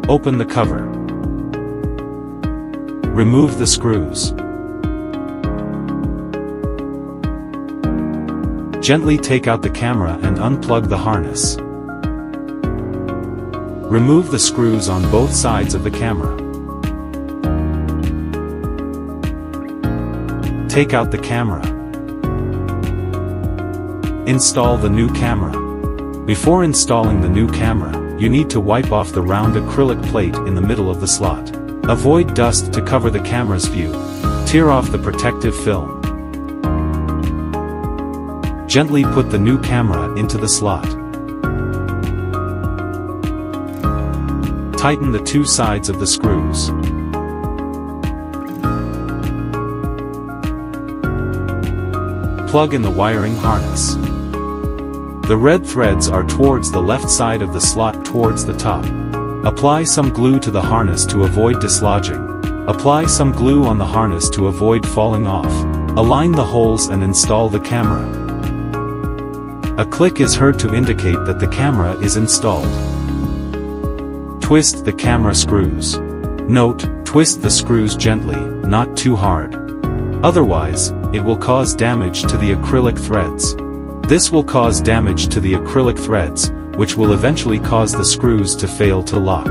Open the cover. Remove the screws. Gently take out the camera and unplug the harness. Remove the screws on both sides of the camera. Take out the camera. Install the new camera. Before installing the new camera, you need to wipe off the round acrylic plate in the middle of the slot. Avoid dust to cover the camera's view. Tear off the protective film. Gently put the new camera into the slot. Tighten the two sides of the screws. Plug in the wiring harness. The red threads are towards the left side of the slot towards the top. Apply some glue to the harness to avoid dislodging. Apply some glue on the harness to avoid falling off. Align the holes and install the camera. A click is heard to indicate that the camera is installed. Twist the camera screws. Note, twist the screws gently, not too hard. Otherwise, it will cause damage to the acrylic threads. This will cause damage to the acrylic threads, which will eventually cause the screws to fail to lock.